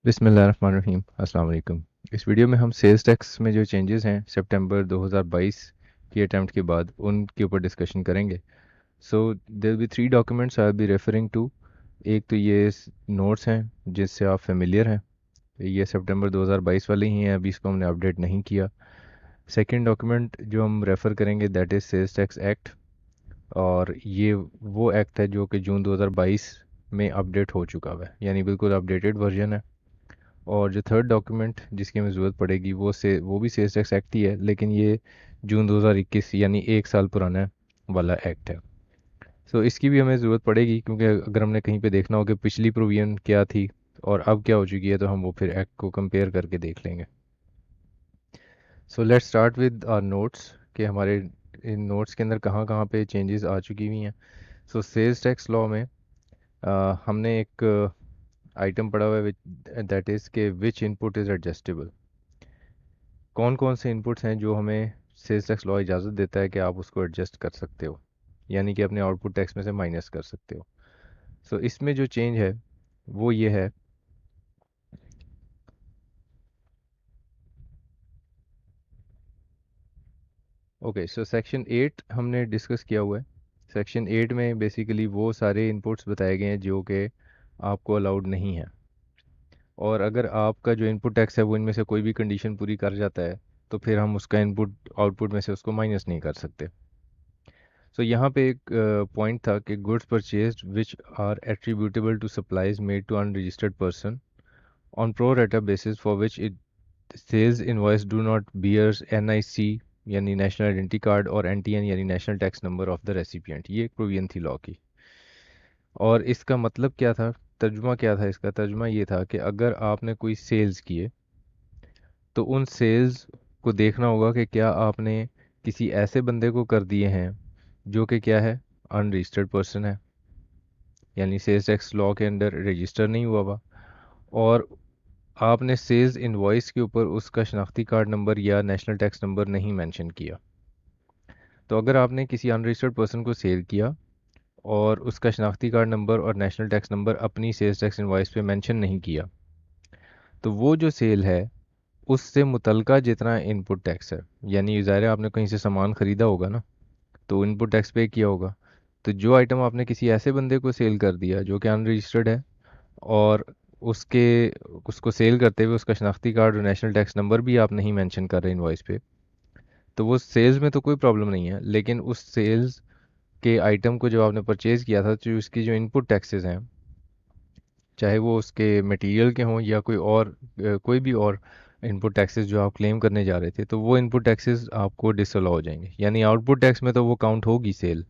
बिस्मिल्लाहिर्रहमानिर्रहीम अस्सलाम वालेकुम। इस वीडियो में हम सेल्स टैक्स में जो चेंजेस हैं सितंबर 2022 की अटैम्प्ट के बाद उनके ऊपर डिस्कशन करेंगे। So there be three documents I be referring to. एक तो ये नोट्स हैं जिससे आप फेमिलियर हैं, ये सितंबर 2022 वाले ही हैं, अभी इसको हमने अपडेट नहीं किया। सेकंड डॉक्यूमेंट जो हम रेफ़र करेंगे that is sales tax act, और ये वो एक्ट है जो कि जून 2022 में अपडेट हो चुका हुआ है, यानी बिल्कुल अपडेटेड वर्जन है। और जो थर्ड डॉक्यूमेंट जिसकी हमें ज़रूरत पड़ेगी वो भी सेल्स टैक्स एक्ट ही है, लेकिन ये जून 2021 यानी एक साल पुराना वाला एक्ट है। सो इसकी भी हमें ज़रूरत पड़ेगी, क्योंकि अगर हमने कहीं पे देखना हो कि पिछली प्रोविजन क्या थी और अब क्या हो चुकी है, तो हम वो फिर एक्ट को कंपेयर करके देख लेंगे। So let's start with our notes कि हमारे इन नोट्स के अंदर कहाँ कहाँ पे चेंजेस आ चुकी हुई हैं। सो सेल्स टैक्स लॉ में हमने एक आइटम पढ़ा हुआ है दैट इज़ के विच इनपुट इज़ एडजस्टेबल। कौन कौन से इनपुट्स हैं जो हमें सेल्स टैक्स लॉ इजाज़त देता है कि आप उसको एडजस्ट कर सकते हो, यानी कि अपने आउटपुट टैक्स में से माइनस कर सकते हो। सो इसमें जो चेंज है वो ये है, ओके सो सेक्शन 8 हमने डिस्कस किया हुआ है। सेक्शन 8 में बेसिकली वो सारे इनपुट्स बताए गए हैं जो कि आपको अलाउड नहीं है, और अगर आपका जो इनपुट टैक्स है वो इनमें से कोई भी कंडीशन पूरी कर जाता है तो फिर हम उसका इनपुट आउटपुट में से उसको माइनस नहीं कर सकते। सो यहाँ पे एक पॉइंट था कि goods purchased which are attributable to supplies made to unregistered person on pro rata basis for which it sales invoice do not bears NIC यानी नेशनल आइडेंटिटी कार्ड और एनटीएन यानी national tax number of the recipient. ये एक provision थी law की। और इसका मतलब क्या था, तर्जुमा क्या था इसका? तर्जुमा ये था कि अगर आपने कोई सेल्स किए तो उन सेल्स को देखना होगा कि क्या आपने किसी ऐसे बंदे को कर दिए हैं जो कि क्या है, अनरजिस्टर्ड पर्सन है, यानी सेल्स टैक्स लॉ के अंडर रजिस्टर नहीं हुआ हुआ, और आपने सेल्स इनवॉइस के ऊपर उसका शनाख्ती कार्ड नंबर या नेशनल टैक्स नंबर नहीं मेंशन किया। तो अगर आपने किसी अनरजिस्टर्ड पर्सन को सेल किया और उसका शनाख्ती कार्ड नंबर और नेशनल टैक्स नंबर अपनी सेल्स टैक्स इनवॉइस पे मेंशन नहीं किया, तो वो जो सेल है उससे मुतलका जितना इनपुट टैक्स है, यानी ज़ाहिर है आपने कहीं से सामान ख़रीदा होगा ना, तो इनपुट टैक्स पे किया होगा। तो जो आइटम आपने किसी ऐसे बंदे को सेल कर दिया जो कि अनरजिस्टर्ड है, और उसके उसको सेल करते हुए उसका शनाख्ती कार्ड और नेशनल टैक्स नंबर भी आप नहीं मेंशन कर रहे इनवॉइस पे, तो वो सेल्स में तो कोई प्रॉब्लम नहीं है, लेकिन उस सेल्स के आइटम को जब आपने परचेज़ किया था तो उसकी जो इनपुट टैक्सेस हैं, चाहे वो उसके मटेरियल के हों या कोई भी और इनपुट टैक्सेस जो आप क्लेम करने जा रहे थे, तो वो इनपुट टैक्सेस आपको डिसअलाउ हो जाएंगे। यानी आउटपुट टैक्स में तो वो काउंट होगी सेल,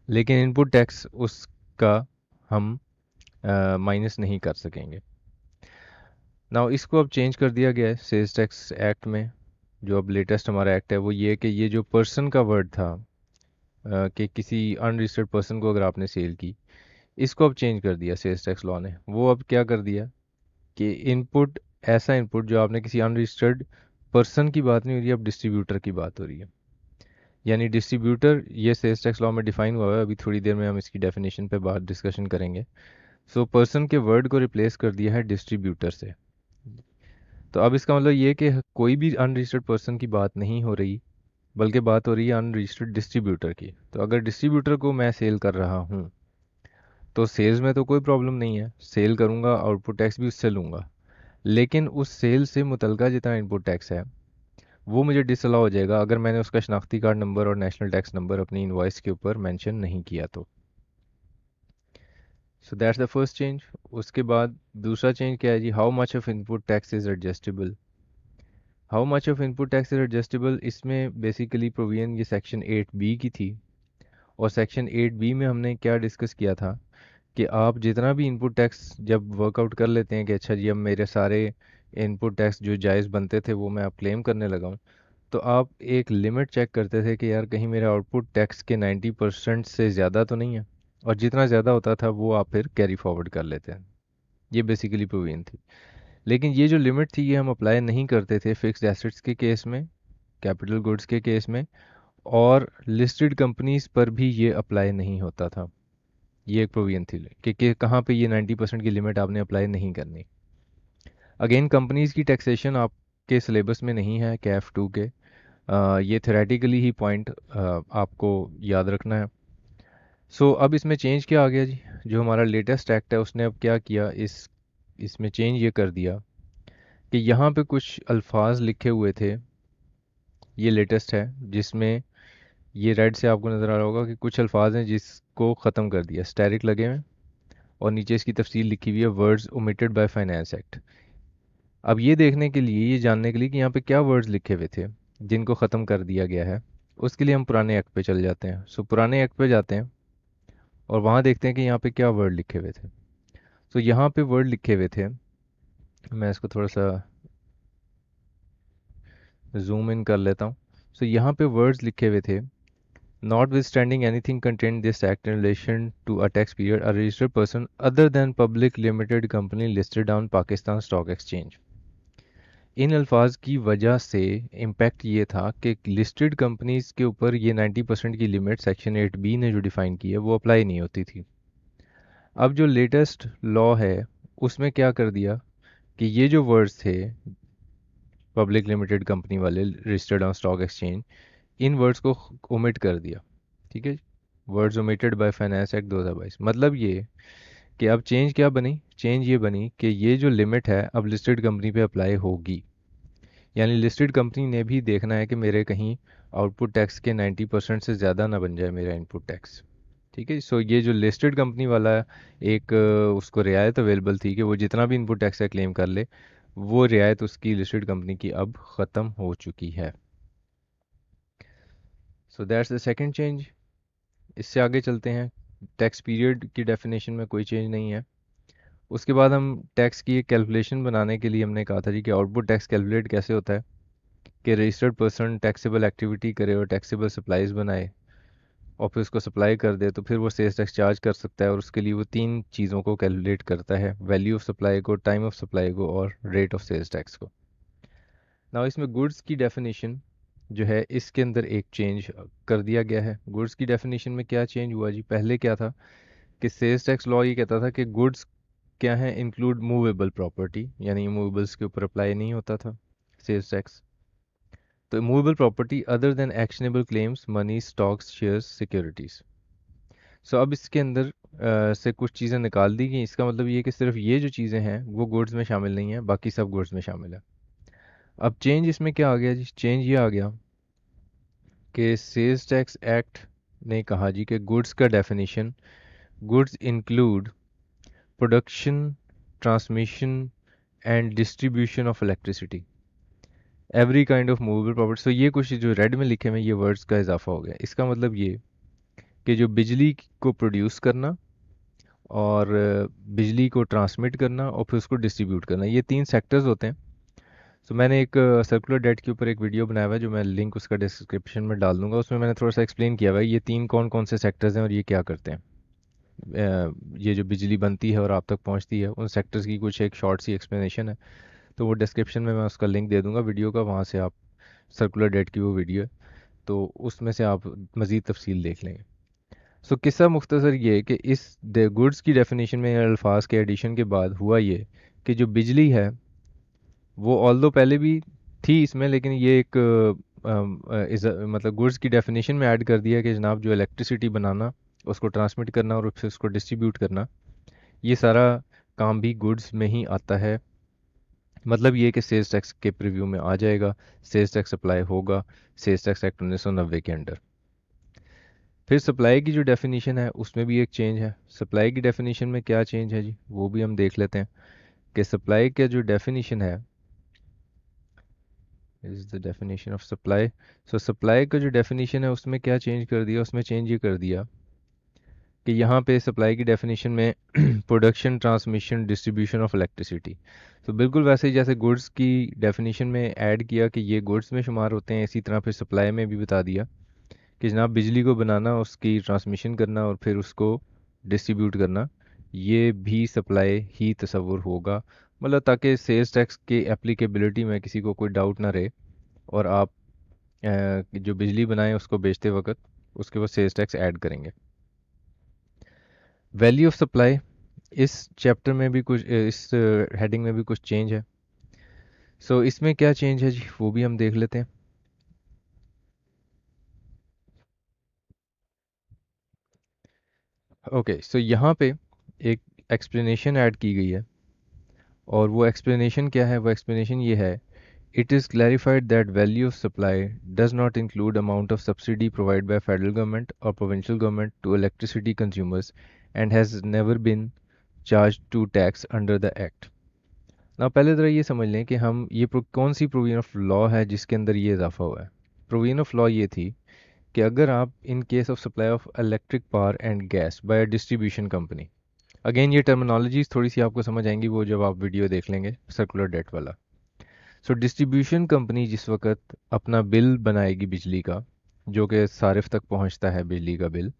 लेकिन इनपुट टैक्स उसका हम माइनस नहीं कर सकेंगे। नाउ इसको अब चेंज कर दिया गया है सेल्स टैक्स एक्ट में। जो अब लेटेस्ट हमारा एक्ट है वो ये कि ये जो पर्सन का वर्ड था, कि किसी अनरजिस्टर्ड पर्सन को अगर आपने सेल की, इसको अब चेंज कर दिया सेल्स टैक्स लॉ ने। वो अब क्या कर दिया कि इनपुट, ऐसा इनपुट जो आपने किसी अनरजिस्टर्ड पर्सन की बात नहीं हो रही, अब डिस्ट्रीब्यूटर की बात हो रही है। यानी डिस्ट्रीब्यूटर ये सेल्स टैक्स लॉ में डिफाइन हुआ है, अभी थोड़ी देर में हम इसकी डेफिनेशन पे बात डिस्कशन करेंगे। सो पर्सन के वर्ड को रिप्लेस कर दिया है डिस्ट्रीब्यूटर से। तो अब इसका मतलब ये कि कोई भी अनरजिस्टर्ड पर्सन की बात नहीं हो रही, बल्कि बात हो रही है अनरजिस्टर्ड डिस्ट्रीब्यूटर की। तो अगर डिस्ट्रीब्यूटर को मैं सेल कर रहा हूँ तो सेल्स में तो कोई प्रॉब्लम नहीं है, सेल करूँगा, आउटपुट टैक्स भी उससे लूँगा, लेकिन उस सेल से मुतलका जितना इनपुट टैक्स है वो मुझे डिसअलाउ हो जाएगा अगर मैंने उसका शनाख्ती कार्ड नंबर और नेशनल टैक्स नंबर अपनी इनवॉइस के ऊपर मेंशन नहीं किया तो। So that's the first change. उसके बाद दूसरा चेंज क्या है जी, how much of input tax is adjustable. How much of input tax is adjustable, इसमें बेसिकली प्रोविजन ये सेक्शन 8 बी की थी। और सेक्शन 8 बी में हमने क्या डिस्कस किया था कि आप जितना भी इनपुट टैक्स जब वर्कआउट कर लेते हैं कि अच्छा जी अब मेरे सारे इनपुट टैक्स जो जायज़ बनते थे वो मैं अब क्लेम करने लगा हूँ, तो आप एक लिमिट चेक करते थे कि यार कहीं मेरे आउटपुट टैक्स के 90% से ज़्यादा तो नहीं है, और जितना ज़्यादा होता था वो आप फिर कैरी फॉरवर्ड कर लेते हैं। ये बेसिकली प्रोविजन थी। लेकिन ये जो लिमिट थी ये हम अप्लाई नहीं करते थे फिक्स्ड एसेट्स के केस में, कैपिटल गुड्स के केस में, और लिस्टेड कंपनीज पर भी ये अप्लाई नहीं होता था। ये एक प्रोविजन थी कि कहाँ पे ये 90% की लिमिट आपने अप्लाई नहीं करनी। अगेन कंपनीज की टैक्सेशन आपके सिलेबस में नहीं है कैफ 2 के। ये थेरेटिकली ही पॉइंट आपको याद रखना है। अब इसमें चेंज क्या आ गया जी, जो हमारा लेटेस्ट एक्ट है उसने अब क्या किया, इसमें चेंज ये कर दिया कि यहाँ पे कुछ अल्फाज लिखे हुए थे, ये लेटेस्ट है, जिसमें ये रेड से आपको नज़र आ रहा होगा कि कुछ अल्फाज हैं जिसको ख़त्म कर दिया, स्टैरिक लगे हुए हैं, और नीचे इसकी तफसील लिखी हुई है, words omitted by finance act. अब ये देखने के लिए, ये जानने के लिए कि यहाँ पे क्या वर्ड्स लिखे हुए थे जिनको ख़त्म कर दिया गया है, उसके लिए हम पुराने एक्ट पे चले जाते हैं। पुराने एक्ट पे जाते हैं और वहाँ देखते हैं कि यहाँ पे क्या वर्ड लिखे हुए थे। यहाँ पे वर्ड लिखे हुए थे, मैं इसको थोड़ा सा जूम इन कर लेता हूँ। यहाँ पे वर्ड्स लिखे हुए थे, notwithstanding anything contained this act in relation to a tax period, a registered person other than public limited company listed on Pakistan Stock Exchange। इन अल्फाज की वजह से इम्पैक्ट ये था कि लिस्टेड कंपनीज के ऊपर ये 90% की लिमिट सेक्शन 8B ने जो डिफाइन की है वो अप्लाई नहीं होती थी। अब जो लेटेस्ट लॉ है उसमें क्या कर दिया कि ये जो वर्ड्स थे पब्लिक लिमिटेड कंपनी वाले registered on stock exchange, in words को ओमिट कर दिया। ठीक है, words omitted by finance act 2022। मतलब ये कि अब चेंज क्या बनी, चेंज ये बनी कि ये जो लिमिट है अब लिस्टेड कंपनी पे अप्लाई होगी। यानी लिस्टेड कंपनी ने भी देखना है कि मेरे कहीं आउटपुट टैक्स के 90% से ज़्यादा ना बन जाए मेरा इनपुट टैक्स। ठीक है, ये जो लिस्टेड कंपनी वाला एक उसको रियायत अवेलेबल थी कि वो जितना भी इनपुट टैक्स है क्लेम कर ले, वो रियायत उसकी लिस्टेड कंपनी की अब ख़त्म हो चुकी है। That's the second change. इससे आगे चलते हैं। टैक्स पीरियड की डेफिनेशन में कोई चेंज नहीं है। उसके बाद हम टैक्स की एक कैलकुलेशन बनाने के लिए हमने कहा था जी कि आउटपुट टैक्स कैलकुलेट कैसे होता है, कि रजिस्टर्ड पर्सन टैक्सेबल एक्टिविटी करे और टैक्सेबल सप्लाईज बनाए और फिर उसको सप्लाई कर दे, तो फिर वो सेल्स टैक्स चार्ज कर सकता है। और उसके लिए वो तीन चीज़ों को कैलकुलेट करता है, वैल्यू ऑफ सप्लाई को, टाइम ऑफ सप्लाई को और रेट ऑफ सेल्स टैक्स को। ना इसमें गुड्स की डेफिनेशन जो है इसके अंदर एक चेंज कर दिया गया है। गुड्स की डेफिनेशन में क्या चेंज हुआ जी, पहले क्या था कि सेल्स टैक्स लॉ ये कहता था कि गुड्स क्या है, इंक्लूड मूवेबल प्रॉपर्टी, यानी मूवेबल्स के ऊपर अप्लाई नहीं होता था सेल्स टैक्स। तो movable property other than actionable claims, money, stocks, shares, securities. अब इसके अंदर से कुछ चीज़ें निकाल दी गई। इसका मतलब ये कि सिर्फ ये जो चीज़ें हैं वो गुड्स में शामिल नहीं है, बाकी सब गुड्स में शामिल है। अब चेंज इसमें क्या आ गया जी, चेंज ये आ गया कि सेल्स टैक्स एक्ट ने कहा जी कि गुड्स का definition, goods include production, transmission and distribution of electricity, every kind of movable property. ये कुछ जो रेड में लिखे हुए ये वर्ड्स का इजाफा हो गया। इसका मतलब ये कि जो बिजली को प्रोड्यूस करना और बिजली को ट्रांसमिट करना और फिर उसको डिस्ट्रीब्यूट करना, ये तीन सेक्टर्स होते हैं। मैंने एक सर्कुलर डेट के ऊपर एक वीडियो बनाया हुआ है, जो मैं लिंक उसका डिस्क्रिप्शन में डाल दूंगा। उसमें मैंने थोड़ा सा एक्सप्लेन किया हुआ है ये तीन कौन कौन से सेक्टर्स हैं और ये क्या करते हैं। ये जो बिजली बनती है और आप तक पहुंचती है, उन सेक्टर्स की कुछ एक शॉर्ट सी एक्सप्लेनेशन है। तो वो डिस्क्रिप्शन में मैं उसका लिंक दे दूंगा वीडियो का, वहाँ से आप, सर्कुलर डेट की वो वीडियो है, तो उसमें से आप मज़ीद तफसील देख लेंगे। किस्सा मुख्तसर ये कि इस गुड्स की डेफिनेशन में अल्फाज के एडिशन के बाद हुआ ये कि जो बिजली है वो ऑल्दो पहले भी थी इसमें, लेकिन ये एक मतलब गुड्स की डेफिनेशन में ऐड कर दिया कि जनाब जो इलेक्ट्रिसिटी बनाना, उसको ट्रांसमिट करना और फिर उसको डिस्ट्रीब्यूट करना, ये सारा काम भी गुड्स में ही आता है। मतलब ये कि सेल्स टैक्स के प्रीव्यू में आ जाएगा, सेल्स टैक्स अप्लाई होगा सेल्स टैक्स एक्ट 1990 के अंडर। फिर सप्लाई की जो डेफिनेशन है उसमें भी एक चेंज है। सप्लाई की डेफिनेशन में क्या चेंज है जी, वो भी हम देख लेते हैं कि सप्लाई का जो डेफिनेशन है, is the definition of supply. Supply का जो डेफिनेशन है उसमें क्या चेंज कर दिया, उसमें चेंज ये कर दिया कि यहाँ पे सप्लाई की डेफिनेशन में production, transmission, distribution of electricity. बिल्कुल वैसे ही जैसे गुड्स की डेफिनेशन में ऐड किया कि ये गुड्स में शुमार होते हैं, इसी तरह फिर सप्लाई में भी बता दिया कि जनाब बिजली को बनाना, उसकी ट्रांसमिशन करना और फिर उसको डिस्ट्रीब्यूट करना, ये भी सप्लाई ही तस्वुर होगा। मतलब ताकि सेल्स टैक्स के एप्लीकेबिलिटी में किसी को कोई डाउट ना रहे, और आप जो बिजली बनाएं उसको बेचते वक्त उसके बाद सेल्स टैक्स ऐड करेंगे। वैल्यू ऑफ सप्लाई, इस चैप्टर में भी कुछ, इस हेडिंग में भी कुछ चेंज है। सो इसमें क्या चेंज है जी, वो भी हम देख लेते हैं। ओके, सो यहाँ पे एक एक्सप्लेनेशन ऐड की गई है, और वो एक्सप्लेनेशन क्या है, वो एक्सप्लेनेशन ये है: It is clarified that value of supply does not include amount of subsidy provided by federal government or provincial government to electricity consumers and has never been charged to tax under the act. ना पहले तरह ये समझ लें कि हम ये कौन सी प्रोविजन ऑफ लॉ है जिसके अंदर ये इजाफा हुआ है। प्रोविजन ऑफ लॉ ये थी कि अगर आप in case of supply of electric power and gas by distribution company, again ये टर्मिनोलॉजीज थोड़ी सी आपको समझ आएंगी वो जब आप वीडियो देख लेंगे सर्कुलर डेट वाला। सो डिस्ट्रीब्यूशन कंपनी जिस वक्त अपना बिल बनाएगी बिजली का, जो कि सारिफ तक पहुंचता है बिजली का बिल,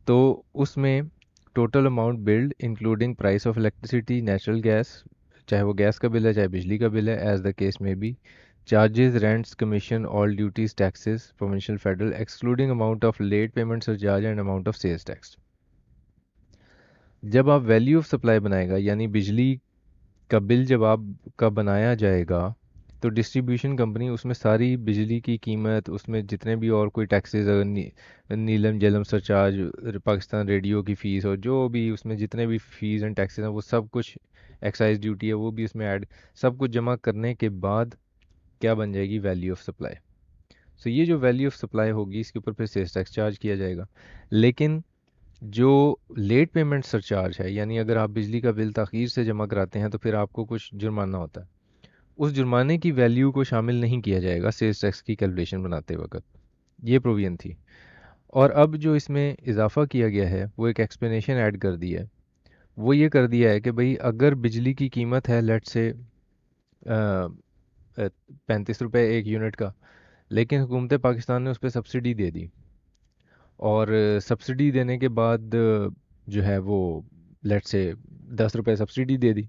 तो उसमें total amount build including price of electricity, natural gas, चाहे वो गैस का बिल है चाहे बिजली का बिल है, एज द केस में be, charges, rents, commission, all duties, taxes, provincial, federal, excluding amount of late payment surcharge and amount of sales tax. जब आप वैल्यू ऑफ सप्लाई बनाएगा, यानी बिजली का बिल जब आपका बनाया जाएगा, तो डिस्ट्रीब्यूशन कंपनी उसमें सारी बिजली की कीमत, उसमें जितने भी और कोई टैक्सेस, अगर नीलम जलम सरचार्ज, पाकिस्तान रेडियो की फ़ीस, और जो भी उसमें जितने भी फ़ीस एंड टैक्सेस हैं वो सब कुछ, एक्साइज ड्यूटी है वो भी उसमें ऐड, सब कुछ जमा करने के बाद क्या बन जाएगी, वैल्यू ऑफ सप्लाई। सो ये जो वैल्यू ऑफ सप्लाई होगी इसके ऊपर फिर सेल्स टैक्स चार्ज किया जाएगा। लेकिन जो लेट पेमेंट सरचार्ज है, यानी अगर आप बिजली का बिल ताख़ीर से जमा कराते हैं तो फिर आपको कुछ जुर्माना होता है, उस जुर्माने की वैल्यू को शामिल नहीं किया जाएगा सेल्स टैक्स की कैलकुलेशन बनाते वक्त। ये प्रोविजन थी। और अब जो इसमें इजाफा किया गया है वो एक एक्सप्लेनेशन ऐड कर दी है। वो ये कर दिया है कि भाई अगर बिजली की कीमत है लेट से 35 रुपये एक यूनिट का, लेकिन हुकूमत पाकिस्तान ने उस पर सब्सिडी दे दी, और सब्सिडी देने के बाद जो है वो लेट से 10 रुपये सब्सिडी दे दी।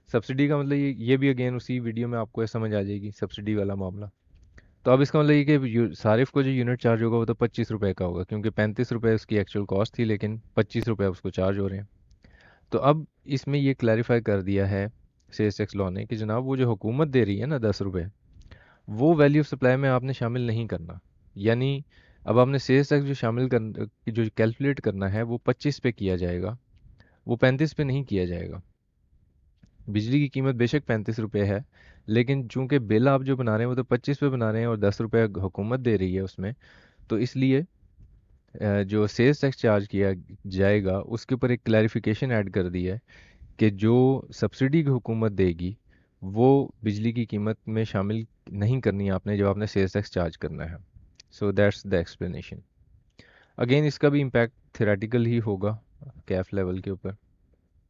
सब्सिडी का मतलब ये भी अगेन उसी वीडियो में आपको ये समझ आ जाएगी सब्सिडी वाला मामला। तो अब इसका मतलब ये कि सारिफ को जो यूनिट चार्ज होगा वो तो 25 रुपये का होगा, क्योंकि 35 रुपये उसकी एक्चुअल कॉस्ट थी, लेकिन 25 रुपये उसको चार्ज हो रहे हैं। तो अब इसमें ये क्लैरिफाई कर दिया है सेल्स टैक्स लॉ ने कि जनाब वो जो हुकूमत दे रही है ना 10 रुपये, वो वैल्यू ऑफ सप्लाई में आपने शामिल नहीं करना। यानी अब आपने सेल्स टैक्स जो शामिल कर, जो कैलकुलेट करना है वो 25 पे किया जाएगा, वो 35 पे नहीं किया जाएगा। बिजली की कीमत बेशक 35 रुपये है, लेकिन चूंकि बिल आप जो बना रहे हैं वो तो 25 पे बना रहे हैं और 10 रुपये हुकूमत दे रही है उसमें, तो इसलिए जो सेल्स टैक्स चार्ज किया जाएगा उसके ऊपर एक क्लैरिफिकेशन ऐड कर दी है कि जो सब्सिडी की हुकूमत देगी वो बिजली की कीमत में शामिल नहीं करनी है आपने जब आपने सेल्स टैक्स चार्ज करना है। सो दैट्स द एक्सप्लेनेशन। अगेन इसका भी इम्पैक्ट थेरेटिकल ही होगा, कैफ लेवल के ऊपर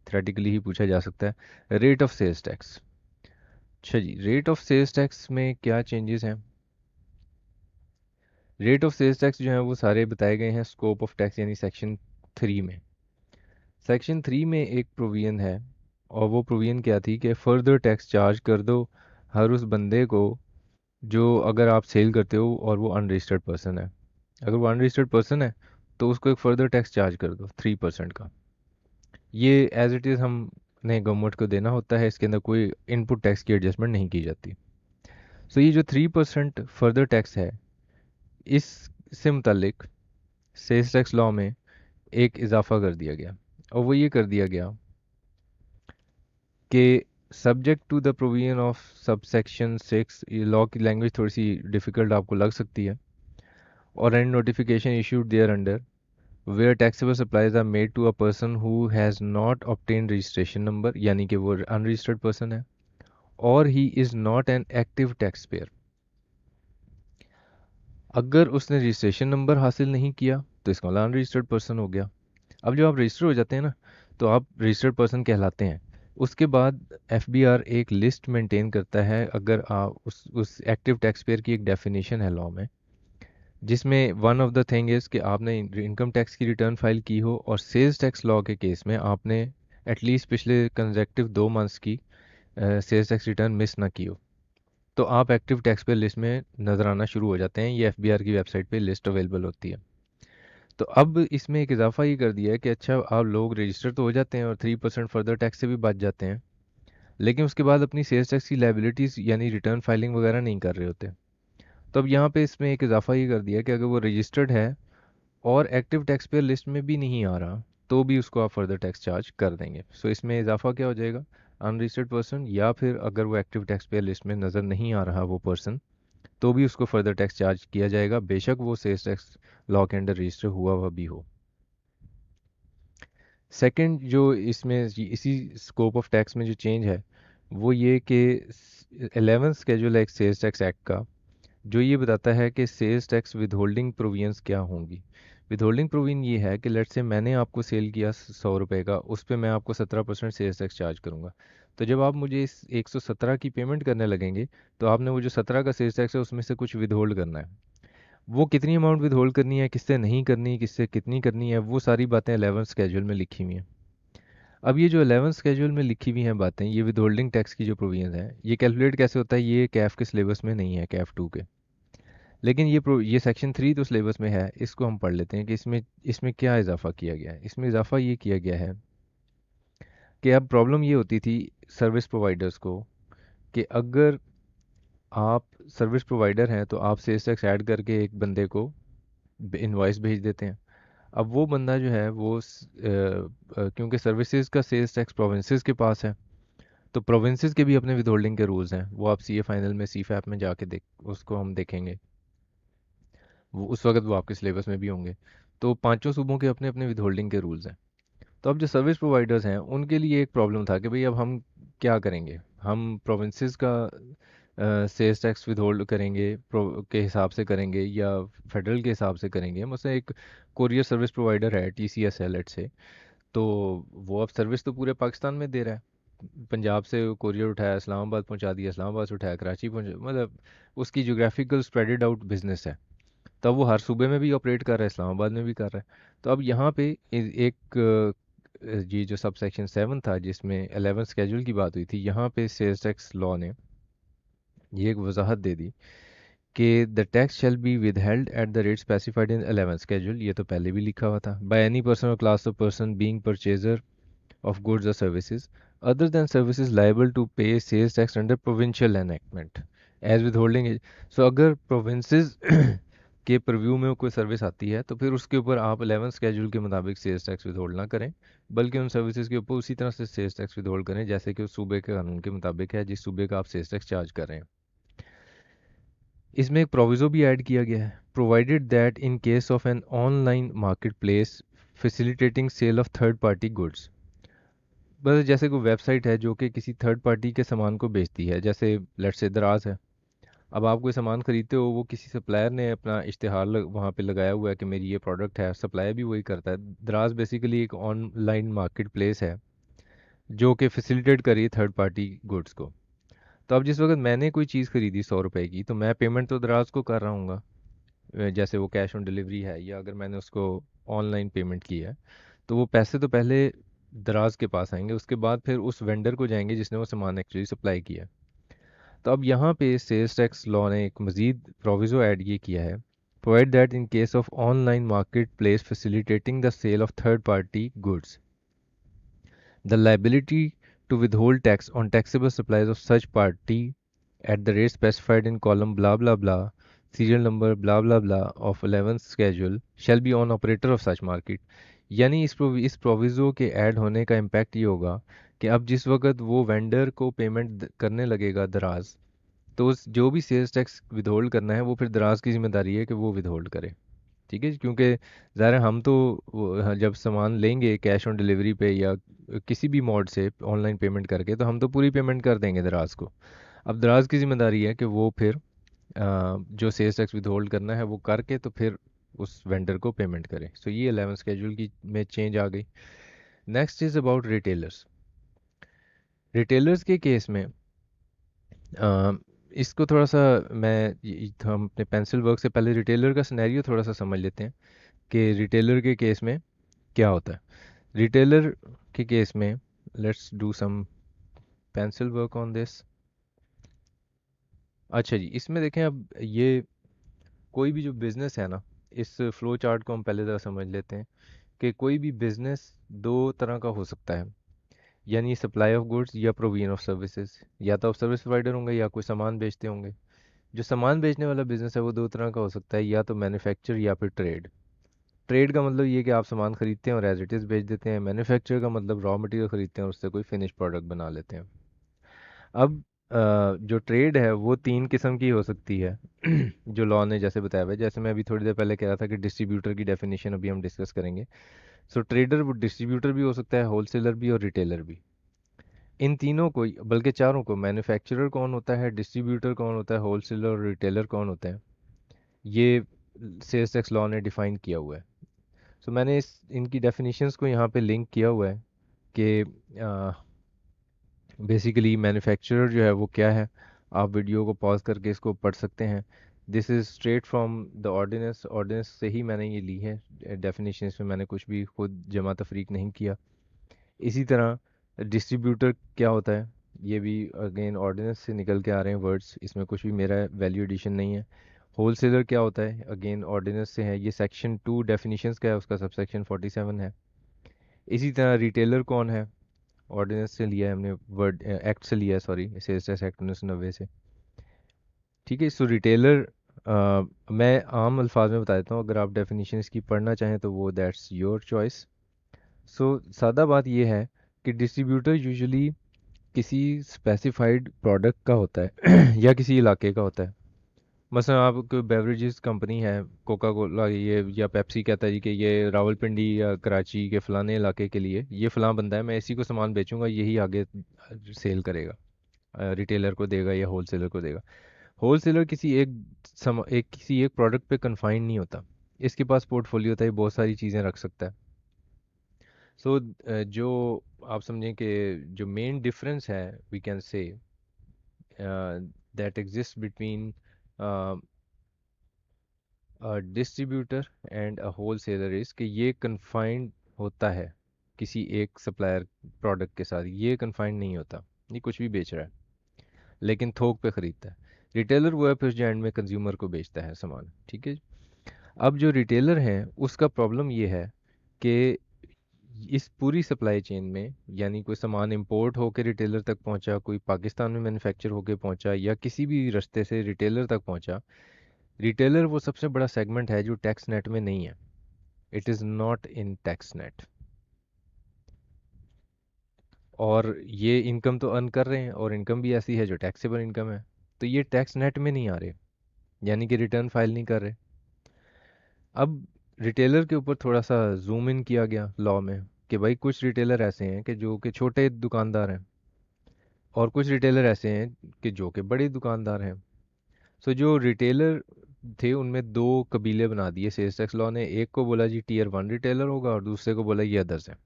थेरेटिकली ही पूछा जा सकता है। Rate of sales tax. अच्छा जी, रेट ऑफ सेल्स टैक्स में क्या चेंजेस हैं? रेट ऑफ सेल्स टैक्स जो है वो सारे बताए गए हैं स्कोप ऑफ टैक्स यानी सेक्शन 3 में। सेक्शन 3 में एक प्रोविजन है, और वो प्रोविजन क्या थी कि फर्दर टैक्स चार्ज कर दो हर उस बंदे को जो, अगर आप सेल करते हो और वो अनरजिस्टर्ड पर्सन है, अगर वो अनरजिस्टर्ड पर्सन है तो उसको एक फर्दर टैक्स चार्ज कर दो 3% का। ये एज इट इज़ हमने गवर्नमेंट को देना होता है, इसके अंदर कोई इनपुट टैक्स की एडजस्टमेंट नहीं की जाती। सो ये जो 3% फर्दर टैक्स है, इससे मुतल्लिक सेल्स टैक्स लॉ में एक इजाफा कर दिया गया, और वो ये कर दिया गया कि subject to the provision of sub section 6, ये लॉ की लैंग्वेज थोड़ी सी डिफ़िकल्ट आपको लग सकती है, और and notification issued thereunder where taxable supplies are made to a person who has not obtain registration number, यानी कि वो अनरजिस्टर्ड पर्सन है, और he is not an active tax payer. अगर उसने रजिस्ट्रेशन नंबर हासिल नहीं किया तो इसका मतलब अनरजिस्टर्ड पर्सन हो गया। अब जब आप रजिस्टर हो जाते हैं ना, तो आप रजिस्टर्ड पर्सन कहलाते हैं। उसके बाद एफबीआर एक लिस्ट मेंटेन करता है, अगर आप उस एक्टिव टैक्स पेयर की एक डेफिनेशन है लॉ में, जिसमें one of the thing is कि आपने इनकम टैक्स की रिटर्न फाइल की हो, और सेल्स टैक्स लॉ के केस में आपने एटलीस्ट पिछले कंजेक्टिव 2 मंथ्स की सेल्स टैक्स रिटर्न मिस ना की हो, तो आप एक्टिव टैक्स पेयर लिस्ट में नज़र आना शुरू हो जाते हैं। ये एफबीआर की वेबसाइट पे लिस्ट अवेलेबल होती है। तो अब इसमें एक इजाफा ये कर दिया है कि अच्छा आप लोग रजिस्टर तो हो जाते हैं और 3% फर्दर टैक्स से भी बच जाते हैं, लेकिन उसके बाद अपनी सेल्स टैक्स की लाइबिलिटीज़ यानी रिटर्न फाइलिंग वगैरह नहीं कर रहे होते। तो अब यहाँ पे इसमें एक इजाफा ये कर दिया कि अगर वो रजिस्टर्ड है और एक्टिव टैक्स पेयर लिस्ट में भी नहीं आ रहा, तो भी उसको आप फर्दर टैक्स चार्ज कर देंगे। सो इसमें इजाफा क्या हो जाएगा, अनरजिस्टर्ड पर्सन, या फिर अगर वो एक्टिव टैक्स पेयर लिस्ट में नज़र नहीं आ रहा वो पर्सन, तो भी उसको फर्दर टैक्स चार्ज किया जाएगा, बेशक वो सेल्स टैक्स लॉ के अंडर रजिस्टर हुआ हुआ भी हो। सेकंड जो इसमें इसी स्कोप ऑफ टैक्स में जो चेंज है वो ये कि 11th स्केड्यूल है एक सेल्स टैक्स एक्ट का, जो ये बताता है कि सेल्स टैक्स विदहोल्डिंग प्रोविजंस क्या होंगी। विदहोल्डिंग प्रोविजन ये है कि लेट्स से मैंने आपको सेल किया 100 रुपये का, उस पर मैं आपको 17% सेल्स टैक्स चार्ज करूंगा। तो जब आप मुझे इस 117 की पेमेंट करने लगेंगे, तो आपने वो जो 17 का सेल्स टैक्स है उसमें से कुछ विदहोल्ड करना है। वो कितनी अमाउंट विदहोल्ड करनी है, किससे नहीं करनी, किससे कितनी करनी है, वो सारी बातें 11th स्केड्यूल में लिखी हुई हैं। अब ये जो 11th स्केड्यूल में लिखी हुई हैं बातें, ये विदहोल्डिंग टैक्स की जो प्रोविजन है, ये कैलकुलेट कैसे होता है, ये कैफ के सिलेबस में नहीं है, कैफ 2 के। लेकिन ये सेक्शन 3 तो सिलेबस में है, इसको हम पढ़ लेते हैं कि इसमें इसमें क्या इजाफा किया गया है। इसमें इजाफा ये किया गया है कि अब प्रॉब्लम ये होती थी सर्विस प्रोवाइडर्स को कि अगर आप सर्विस प्रोवाइडर हैं तो आप सेल्स टैक्स ऐड करके एक बंदे को इनवॉइस भेज देते हैं। अब वो बंदा जो है वो क्योंकि सर्विसेज का सेल्स टैक्स प्रोविंसेस के पास है, तो प्रोविंसेस के भी अपने विदहोल्डिंग के रूल्स हैं, वो आप सी ए फाइनल में सी फैप में जाके देख उसको हम देखेंगे, वो उस वक्त वो आपके सिलेबस में भी होंगे। तो पांचों सूबों के अपने अपने विदहोल्डिंग के रूल्स हैं। तो अब जो सर्विस प्रोवाइडर्स हैं उनके लिए एक प्रॉब्लम था कि भाई अब हम क्या करेंगे, हम प्रोविंसेस का सेल्स टैक्स विदहोल्ड करेंगे के हिसाब से करेंगे या फेडरल के हिसाब से करेंगे। मतलब एक कोरियर सर्विस प्रोवाइडर है टी सी एस एल एट से, तो वो अब सर्विस तो पूरे पाकिस्तान में दे रहा है। पंजाब से कोरियर उठाया इस्लामाबाद पहुंचा दिया, इस्लामाबाद से उठाया कराची पहुंचा, मतलब उसकी जोग्राफिकल स्प्रेडेड आउट बिजनेस है। तब वो हर सूबे में भी ऑपरेट कर रहा है, इस्लामाबाद में भी कर रहा है। तो अब यहाँ पे एक ये जो सब सेक्शन 7 था जिसमें 11 स्केड्यूल की बात हुई थी, यहाँ पे सेल्स टैक्स लॉ ने ये एक वजाहत दे दी कि the tax shall be withheld at the rate specified in 11 schedule. ये तो पहले भी लिखा हुआ था, बाय एनी पर्सन और class of person being purchaser of goods or services other than services liable to pay sales tax under provincial enactment as withholding so अगर provinces के प्रव्यू में कोई सर्विस आती है तो फिर उसके ऊपर आप 11 स्केड्यूल के मुताबिक सेल्स टैक्स विदहोल्ड ना करें, बल्कि उन सर्विसेज के ऊपर उसी तरह से सेल्स टैक्स विदहोल्ड करें जैसे कि उस सूबे के कानून के मुताबिक है जिस सूबे का आप सेल्स टैक्स चार्ज कर रहे हैं। इसमें एक प्रोविज़ो भी ऐड किया गया है, provided that in case of an online market place facilitating sale of third party goods, बस जैसे कोई वेबसाइट है जो कि किसी थर्ड पार्टी के सामान को बेचती है, जैसे लेट्स से दराज है। अब आप कोई सामान खरीदते हो, वो किसी सप्लायर ने अपना इश्तिहार वहाँ पे लगाया हुआ है कि मेरी ये प्रोडक्ट है, सप्लाई भी वही करता है। दराज बेसिकली एक ऑनलाइन मार्केट प्लेस है जो कि फैसिलिटेट करी थर्ड पार्टी गुड्स को। तो अब जिस वक्त मैंने कोई चीज़ खरीदी 100 रुपए की, तो मैं पेमेंट तो दराज को कर रहा हूँ, जैसे वो कैश ऑन डिलीवरी है या अगर मैंने उसको ऑनलाइन पेमेंट की है, तो वो पैसे तो पहले दराज के पास आएंगे, उसके बाद फिर उस वेंडर को जाएंगे जिसने वो सामान एक्चुअली सप्लाई किया है। तो अब यहाँ पे सेल्स टैक्स लॉ ने एक मजीद प्रोविज़ो ऐड ये किया है, provide that in case of online market place facilitating the sale of third party goods, the liability to withhold tax on taxable supplies of such party at the rate specified in column blah blah blah serial number blah blah blah of 11th schedule shall be on operator of such market। यानी इस proviso के add होने का impact ये होगा कि अब जिस वक्त वो वेंडर को पेमेंट करने लगेगा दराज, तो उस जो भी सेल्स टैक्स विदहोल्ड करना है वो फिर दराज की जिम्मेदारी है कि वो विदहोल्ड करे। ठीक है, क्योंकि ज़ाहिर है हम तो हाँ, जब सामान लेंगे कैश ऑन डिलीवरी पे या किसी भी मोड से ऑनलाइन पेमेंट करके, तो हम तो पूरी पेमेंट कर देंगे दराज को। अब दराज की जिम्मेदारी है कि वो फिर जो सेल्स टैक्स विदहोल्ड करना है वो करके तो फिर उस वेंडर को पेमेंट करे। सो ये 11 स्केड्यूल की में चेंज आ गई। Next is about retailers. Retailers के केस में अ, इसको थोड़ा सा हम अपने पेंसिल वर्क से पहले रिटेलर का सिनेरियो थोड़ा सा समझ लेते हैं कि रिटेलर के केस में क्या होता है। रिटेलर के केस में let's do some pencil work on this. अच्छा जी, इसमें देखें अब ये कोई भी जो बिज़नेस है ना, इस फ्लो चार्ट को हम पहले ज़रा समझ लेते हैं कि कोई भी बिज़नेस दो तरह का हो सकता है। यानी सप्लाई ऑफ गुड्स या प्रोविजन ऑफ सर्विसेज, या तो आप सर्विस प्रोवाइडर होंगे या कोई सामान बेचते होंगे। जो सामान बेचने वाला बिजनेस है वो दो तरह का हो सकता है, या तो मैन्युफैक्चर या फिर ट्रेड। ट्रेड का मतलब ये कि आप सामान खरीदते हैं और एज इट इज़ बेच देते हैं। मैन्युफैक्चर का मतलब रॉ मटेरियल खरीदते हैं और उससे कोई फिनिश प्रोडक्ट बना लेते हैं। अब जो ट्रेड है वो तीन किस्म की हो सकती है जो लॉ ने जैसे बताया हुआ है। जैसे मैं अभी थोड़ी देर पहले कह रहा था कि डिस्ट्रीब्यूटर की डेफिनेशन अभी हम डिस्कस करेंगे। सो ट्रेडर वो डिस्ट्रीब्यूटर भी हो सकता है, होलसेलर भी और रिटेलर भी। इन तीनों को, बल्कि चारों को, मैन्युफैक्चरर कौन होता है, डिस्ट्रीब्यूटर कौन होता है, होलसेलर और रिटेलर कौन होता है, ये सेल्स टैक्स लॉ ने डिफाइन किया हुआ है। सो मैंने इनकी डेफिनेशंस को यहाँ पे लिंक किया हुआ है कि बेसिकली मैन्युफैक्चरर जो है वो क्या है। आप वीडियो को पॉज करके इसको पढ़ सकते हैं। This is straight from the ordinance, ordinance से ही मैंने ये ली है डेफिनेशन में, मैंने कुछ भी खुद जमा तफरीक नहीं किया। इसी तरह डिस्ट्रीब्यूटर क्या होता है, ये भी अगेन ऑर्डिनेंस से निकल के आ रहे हैं वर्ड्स, इसमें कुछ भी मेरा वैल्यू एडिशन नहीं है। होलसेलर क्या होता है, अगेन ऑर्डिनेंस से है, ये सेक्शन 2 डेफिनेशंस का है, उसका सब सेक्शन 47 है। इसी तरह रिटेलर कौन है, ऑर्डिनेंस से लिया है हमने, वर्ड एक्ट से लिया है, सॉरी, सेल्स टैक्स एक्ट 1990 से। ठीक है। सो रिटेलर मैं आम अल्फाज में बता देता हूँ, अगर आप डेफिनेशन इसकी पढ़ना चाहें तो वो दैट्स योर चॉइस। सो सादा बात ये है कि डिस्ट्रीब्यूटर यूजुअली किसी स्पेसिफाइड प्रोडक्ट का होता है या किसी इलाके का होता है। मसलन आप कोई बेवरेजेस कंपनी है, कोका कोला ये या पेप्सी कहता है जी कि ये रावलपिंडी या कराची के फ़लाने इलाके के लिए ये फ़लाँ बंदा है, मैं इसी को सामान बेचूंगा, यही आगे सेल करेगा, रिटेलर को देगा या होलसेलर को देगा। होलसेलर किसी एक प्रोडक्ट पे कन्फाइंड नहीं होता, इसके पास पोर्टफोलियो होता है, बहुत सारी चीज़ें रख सकता है। सो जो आप समझें कि जो मेन डिफरेंस है, we can say that exist between distributor and a wholesaler is कि ये कन्फाइंड होता है किसी एक सप्लायर प्रोडक्ट के साथ, ये कन्फाइंड नहीं होता, ये कुछ भी बेच रहा है लेकिन थोक पे ख़रीदता है। रिटेलर वो है फिर जो एंड में कंज्यूमर को बेचता है सामान। ठीक है। अब जो रिटेलर है उसका प्रॉब्लम ये है कि इस पूरी सप्लाई चेन में, यानी कोई सामान इंपोर्ट होकर रिटेलर तक पहुंचा, कोई पाकिस्तान में मैन्युफैक्चर होकर पहुंचा या किसी भी रास्ते से रिटेलर तक पहुंचा, रिटेलर वो सबसे बड़ा सेगमेंट है जो टैक्स नेट में नहीं है। It is not in tax net. और ये इनकम तो अर्न कर रहे हैं और इनकम भी ऐसी है जो टैक्सेबल इनकम है, तो ये टैक्स नेट में नहीं आ रहे, यानी कि रिटर्न फाइल नहीं कर रहे। अब रिटेलर के ऊपर थोड़ा सा जूम इन किया गया लॉ में कि भाई कुछ रिटेलर ऐसे हैं कि जो कि छोटे दुकानदार हैं और कुछ रिटेलर ऐसे हैं कि जो कि बड़े दुकानदार हैं। सो जो रिटेलर थे उनमें दो कबीले बना दिए सेल्स टैक्स लॉ ने, एक को बोला जी टीयर 1 रिटेलर होगा और दूसरे को बोला ये अदर्स हैं।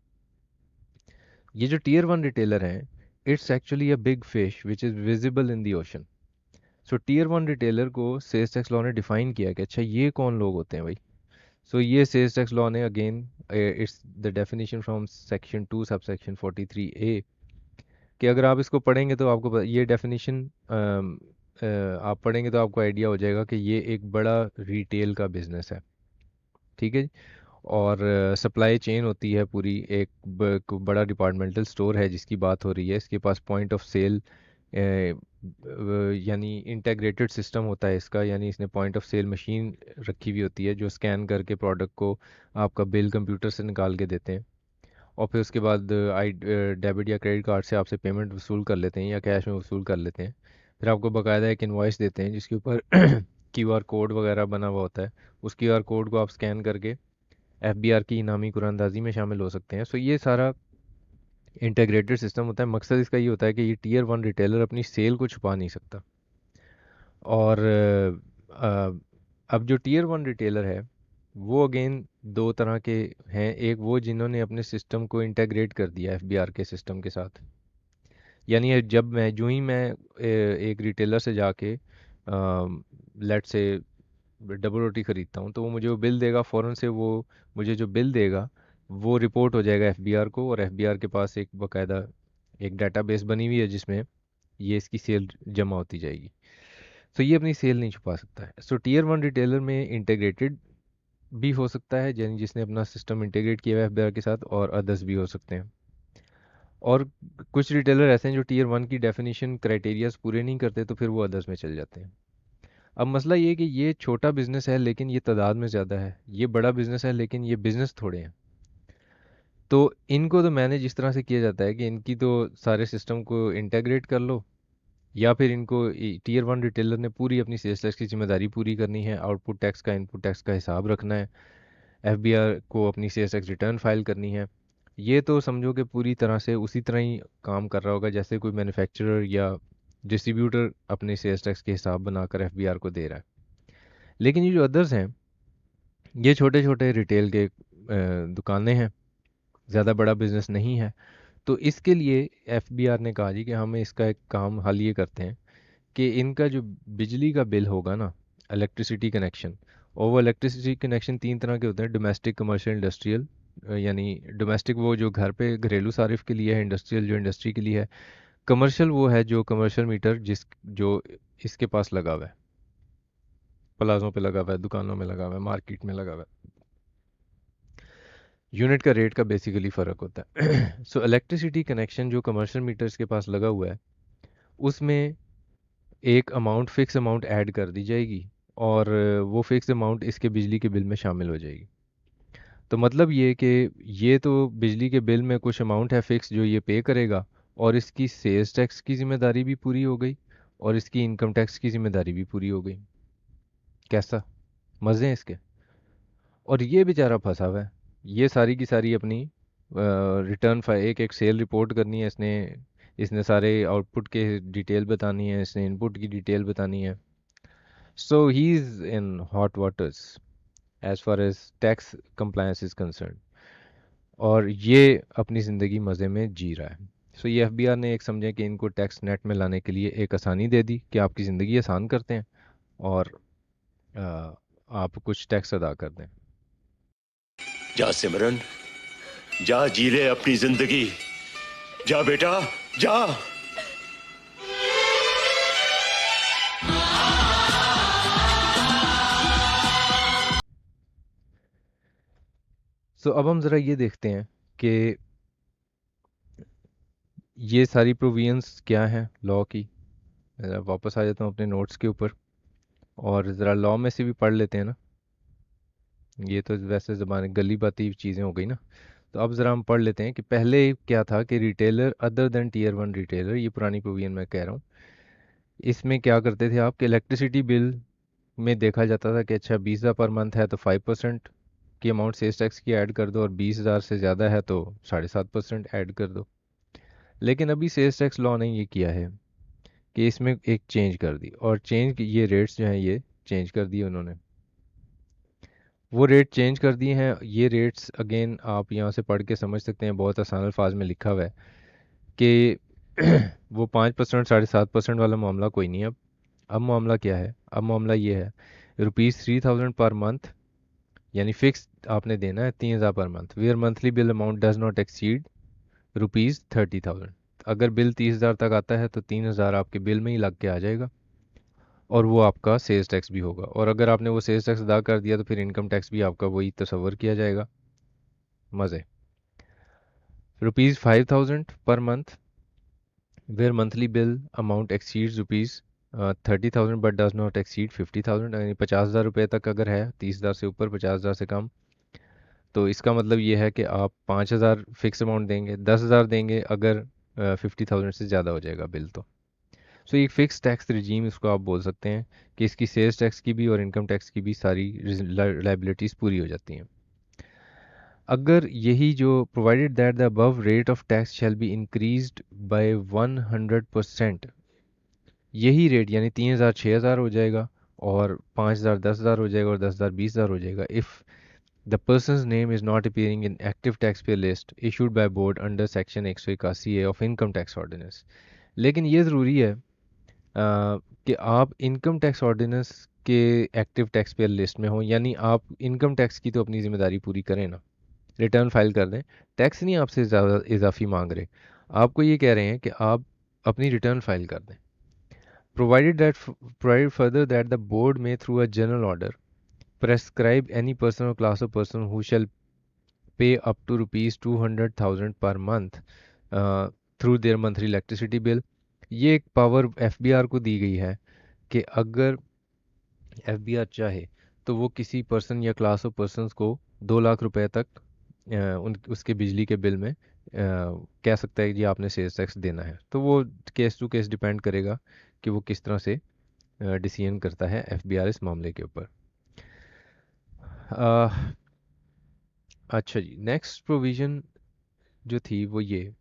ये जो टीयर 1 रिटेलर हैं, it's actually a big fish which is visible in the ocean. So tier 1 retailer को सेल्स टैक्स लॉ ने डिफाइन किया कि अच्छा ये कौन लोग होते हैं भाई। सो ये सेल्स टैक्स लॉ ने again, it's the definition from section 2 sub section 43A, कि अगर आप इसको पढ़ेंगे तो आपको ये डेफिनेशन आप पढ़ेंगे तो आपको आइडिया हो जाएगा कि ये एक बड़ा रिटेल का बिजनेस है। ठीक है जी। और सप्लाई चेन होती है पूरी, एक बड़ा डिपार्टमेंटल स्टोर है जिसकी बात हो रही है, इसके पास पॉइंट ऑफ सेल यानी इंटीग्रेटेड सिस्टम होता है इसका, यानी इसने पॉइंट ऑफ सेल मशीन रखी हुई होती है जो स्कैन करके प्रोडक्ट को आपका बिल कंप्यूटर से निकाल के देते हैं, और फिर उसके बाद आई डेबिट या क्रेडिट कार्ड से आपसे पेमेंट वसूल कर लेते हैं या कैश में वसूल कर लेते हैं। फिर आपको बाकायदा एक इनवॉइस देते हैं जिसके ऊपर क्यूआर कोड वगैरह बना हुआ होता है। उस क्यूआर कोड को आप स्कैन करके एफबीआर की इनामी कुरानदाजी में शामिल हो सकते हैं। सो ये सारा इंटीग्रेटेड सिस्टम होता है। मकसद इसका ये होता है कि ये टीयर 1 रिटेलर अपनी सेल को छुपा नहीं सकता। और अब जो टीयर 1 रिटेलर है वो अगेन दो तरह के हैं। एक वो जिन्होंने अपने सिस्टम को इंटीग्रेट कर दिया एफबीआर के सिस्टम के साथ, यानी ये जब मैं जो ही मैं एक रिटेलर से जाके लेट से डबल रोटी ख़रीदता हूँ तो वो मुझे वो बिल देगा, फ़ौरन से वो मुझे जो बिल देगा वो रिपोर्ट हो जाएगा एफबीआर को, और एफबीआर के पास एक बाकायदा एक डेटाबेस बनी हुई है जिसमें ये इसकी सेल जमा होती जाएगी। तो ये अपनी सेल नहीं छुपा सकता है। सो टीयर 1 रिटेलर में इंटीग्रेटेड भी हो सकता है, यानी जिसने अपना सिस्टम इंटीग्रेट किया हुआ है एफबीआर के साथ, और अदर्स भी हो सकते हैं। और कुछ रिटेलर ऐसे हैं जो टीयर 1 की डेफिनेशन क्राइटेरियाज पूरे नहीं करते, तो फिर वो अदर्स में चले जाते हैं। अब मसला ये है कि ये छोटा बिजनेस है लेकिन ये तादाद में ज़्यादा है, ये बड़ा बिजनेस है लेकिन ये बिजनेस थोड़े हैं। तो इनको तो मैनेज इस तरह से किया जाता है कि इनकी तो सारे सिस्टम को इंटीग्रेट कर लो, या फिर इनको टीयर 1 रिटेलर ने पूरी अपनी सेल्स टैक्स की जिम्मेदारी पूरी करनी है, आउटपुट टैक्स का इनपुट टैक्स का हिसाब रखना है, एफबीआर को अपनी सेल्स टैक्स रिटर्न फाइल करनी है। ये तो समझो कि पूरी तरह से उसी तरह ही काम कर रहा होगा जैसे कोई मैन्युफैक्चरर या डिस्ट्रीब्यूटर अपने सेल्स टैक्स के हिसाब बनाकर एफबीआर को दे रहा है। लेकिन ये जो अदर्स हैं, ये छोटे छोटे रिटेल के दुकानें हैं, ज़्यादा बड़ा बिजनेस नहीं है। तो इसके लिए एफबीआर ने कहा जी कि हम इसका एक काम हल ये करते हैं कि इनका जो बिजली का बिल होगा ना, इलेक्ट्रिसिटी कनेक्शन, और वो इलेक्ट्रिसिटी कनेक्शन तीन तरह के होते हैं, डोमेस्टिक, कमर्शियल, इंडस्ट्रियल। यानी डोमेस्टिक वो जो घर पे घरेलू सारिफ के लिए है, इंडस्ट्रियल जो इंडस्ट्री के लिए है, कमर्शियल वो है जो कमर्शियल मीटर जिस जो इसके पास लगा हुआ है, प्लाजों पे लगा हुआ है, दुकानों में लगा हुआ है, मार्केट में लगा हुआ है। यूनिट का रेट का बेसिकली फ़र्क होता है। सो इलेक्ट्रिसिटी कनेक्शन जो कमर्शियल मीटर्स के पास लगा हुआ है, उसमें एक अमाउंट, फिक्स अमाउंट ऐड कर दी जाएगी, और वो फिक्स अमाउंट इसके बिजली के बिल में शामिल हो जाएगी। तो मतलब ये कि ये तो बिजली के बिल में कुछ अमाउंट है फिक्स जो ये पे करेगा, और इसकी सेल्स टैक्स की जिम्मेदारी भी पूरी हो गई, और इसकी इनकम टैक्स की जिम्मेदारी भी पूरी हो गई। कैसा मज़े हैं इसके। और ये बेचारा फंसा हुआ है, ये सारी की सारी अपनी रिटर्न फाइल, एक एक सेल रिपोर्ट करनी है इसने, इसने सारे आउटपुट के डिटेल बतानी है, इसने इनपुट की डिटेल बतानी है। So he is in hot waters as far as tax compliance is concerned, और ये अपनी ज़िंदगी मज़े में जी रहा है। सो ये एफबीआर ने एक समझे कि इनको टैक्स नेट में लाने के लिए एक आसानी दे दी कि आपकी ज़िंदगी आसान करते हैं, और अ, आप कुछ टैक्स अदा कर दें। जा सिमरन, जा जी ले अपनी जिंदगी, जा बेटा, जा। सो अब हम ज़रा ये देखते हैं कि ये सारी प्रोविजंस क्या हैं लॉ की। ज़रा वापस आ जाता हूँ अपने नोट्स के ऊपर, और ज़रा लॉ में से भी पढ़ लेते हैं ना। ये तो वैसे ज़बान गली बाती चीज़ें हो गई ना। तो अब ज़रा हम पढ़ लेते हैं कि पहले क्या था कि retailer other than tier 1 retailer, ये पुरानी प्रोविजन मैं कह रहा हूँ, इसमें क्या करते थे आप कि इलेक्ट्रिसिटी बिल में देखा जाता था कि अच्छा 20,000 पर मंथ है तो 5% की अमाउंट सेल्स टैक्स की ऐड कर दो, और 20,000 से ज़्यादा है तो 7.5% ऐड कर दो। लेकिन अभी सेल्स टैक्स लॉ ने ये किया है कि इसमें एक चेंज कर दी, और चेंज ये रेट्स जो हैं ये चेंज कर दिए उन्होंने। वो रेट चेंज कर दिए हैं। ये रेट्स अगेन आप यहाँ से पढ़ के समझ सकते हैं, बहुत आसान अल्फाज में लिखा हुआ है कि वो 5%, 7.5% वाला मामला कोई नहीं है अब मामला क्या है, अब मामला ये है, ₹3,000 पर मंथ, यानी फिक्स आपने देना है 3,000 per month, where monthly bill amount does not exceed ₹30,000। अगर बिल 30,000 तक आता है तो 3,000 आपके बिल में ही लग के आ जाएगा, और वो आपका सेल्स टैक्स भी होगा। और अगर आपने वो सेल्स टैक्स अदा कर दिया तो फिर इनकम टैक्स भी आपका वही तस्वर किया जाएगा। मज़े। ₹5,000 per month, where monthly bill amount exceeds ₹30,000 but does not exceed 50,000, यानी 50,000 रुपये तक अगर है, 30,000 से ऊपर, 50,000 से कम, तो इसका मतलब ये है कि आप 5,000 फिक्स अमाउंट देंगे, 10,000 देंगे अगर 50,000 से ज़्यादा हो जाएगा बिल तो। सो एक फ़िक्स टैक्स रिजीम इसको आप बोल सकते हैं कि इसकी सेल्स टैक्स की भी और इनकम टैक्स की भी सारी लाइबिलिटीज़ पूरी हो जाती हैं। अगर यही जो provided that the above rate of tax shall be increased by 100%, यही रेट यानी 3,000 6,000 हो जाएगा, और 5,000 10,000 हो जाएगा, और 10,000 20,000 हो जाएगा if the person's name is not appearing in active tax payer list issued by board under section 181A of income tax ordinance. लेकिन ये ज़रूरी है कि आप इनकम टैक्स ऑर्डिनेंस के एक्टिव टैक्स पेयर लिस्ट में हो, यानी आप इनकम टैक्स की तो अपनी ज़िम्मेदारी पूरी करें ना, रिटर्न फाइल कर दें। टैक्स नहीं आपसे ज़्यादा इजाफी मांग रहे, आपको ये कह रहे हैं कि आप अपनी रिटर्न फाइल कर दें। Provided further that the board may through a general order prescribe any person or class of person who shall pay up to rupees 200,000 per month through their monthly electricity bill. ये एक power FBR को दी गई है कि अगर FBR चाहे तो वो किसी पर्सन या क्लास ऑफ पर्सन्स को 2 लाख रुपए तक उन उसके बिजली के बिल में कह सकता है कि जी आपने सेल्स टैक्स देना है। तो वो केस टू केस डिपेंड करेगा कि वो किस तरह से डिसीजन करता है एफबीआर इस मामले के ऊपर। अ, अच्छा जी, नेक्स्ट प्रोविज़न जो थी वो ये,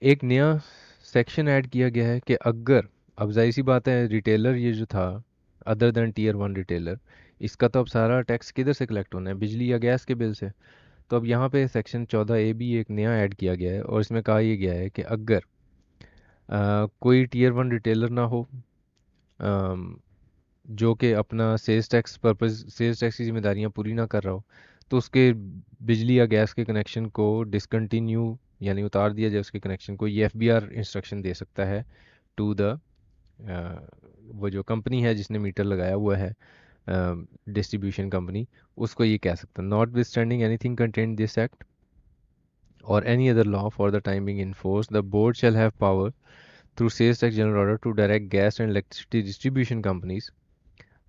एक नया सेक्शन ऐड किया गया है कि अगर, अब जाहिर सी बात है रिटेलर ये जो था other than tier one retailer, इसका तो अब सारा टैक्स किधर से कलेक्ट होना है, बिजली या गैस के बिल से। तो अब यहाँ पे सेक्शन 14A भी एक नया ऐड किया गया है और इसमें कहा यह गया है कि अगर कोई टीयर वन रिटेलर ना हो अम, जो कि अपना सेल्स टैक्स की जिम्मेदारियां पूरी ना कर रहा हो, तो उसके बिजली या गैस के कनेक्शन को डिसकंटिन्यू यानी उतार दिया जाए उसके कनेक्शन को, ये एफबीआर इंस्ट्रक्शन दे सकता है टू द वो जो कंपनी है जिसने मीटर लगाया हुआ है, डिस्ट्रीब्यूशन कंपनी, उसको ये कह सकता है not with standing anything content this act or any other law for the time being enforced, the board shall have power through sales tax general order to direct gas and electricity distribution companies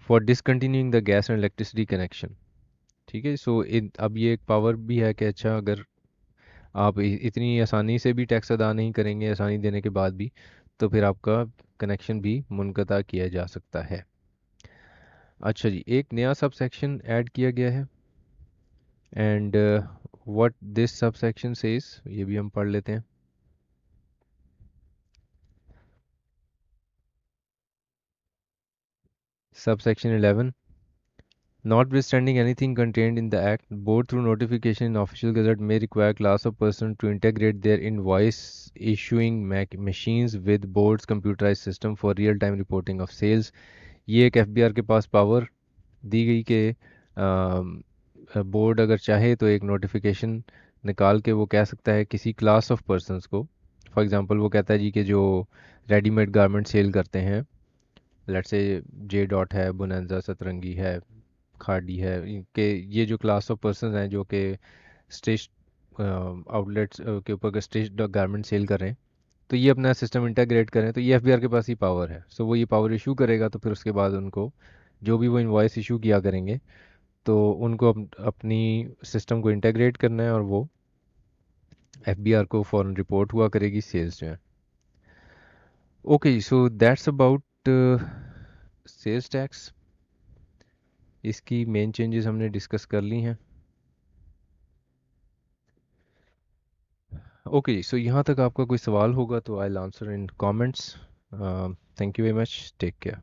for discontinuing the gas and electricity connection। ठीक है, सो अब ये एक power भी है कि अच्छा अगर आप इतनी आसानी से भी टैक्स अदा नहीं करेंगे आसानी देने के बाद भी, तो फिर आपका कनेक्शन भी मुनक़ता किया जा सकता है। अच्छा जी, एक नया सब सेक्शन ऐड किया गया है and what this sub section says ये भी हम पढ़ लेते हैं। Sub section 11, notwithstanding anything contained in the Act, board through notification in Official Gazette may require class of person to integrate their invoice issuing machines with board's computerized system for real-time reporting of sales। ये एक FBR के पास power दी गई कि board अगर चाहे तो एक notification निकाल के वो कह सकता है किसी क्लास ऑफ पर्सन्स को, फॉर एग्जांपल वो कहता है जी कि जो रेडीमेड गारमेंट सेल करते हैं, लेट्स से जे डॉट है, बोनांजा, सतरंगी है, खाड़ी है, इनके ये जो क्लास ऑफ पर्सन हैं जो कि स्टेज आउटलेट्स के ऊपर स्टेज गारमेंट सेल कर रहे हैं, तो ये अपना सिस्टम इंटीग्रेट करें, तो ये एफबीआर के पास ही पावर है। सो वो ये पावर इशू करेगा, तो फिर उसके बाद उनको जो भी वो इनवॉइस इशू किया करेंगे तो उनको अपनी सिस्टम को इंटीग्रेट करना है और वो एफबीआर को फ़ौरन रिपोर्ट हुआ करेगी सेल्स जो है। Okay, so that's about sales tax. इसकी मेन चेंजेस हमने डिस्कस कर ली हैं। ओके, सो यहाँ तक आपका कोई सवाल होगा तो I answer in comments. Thank you very much, take care.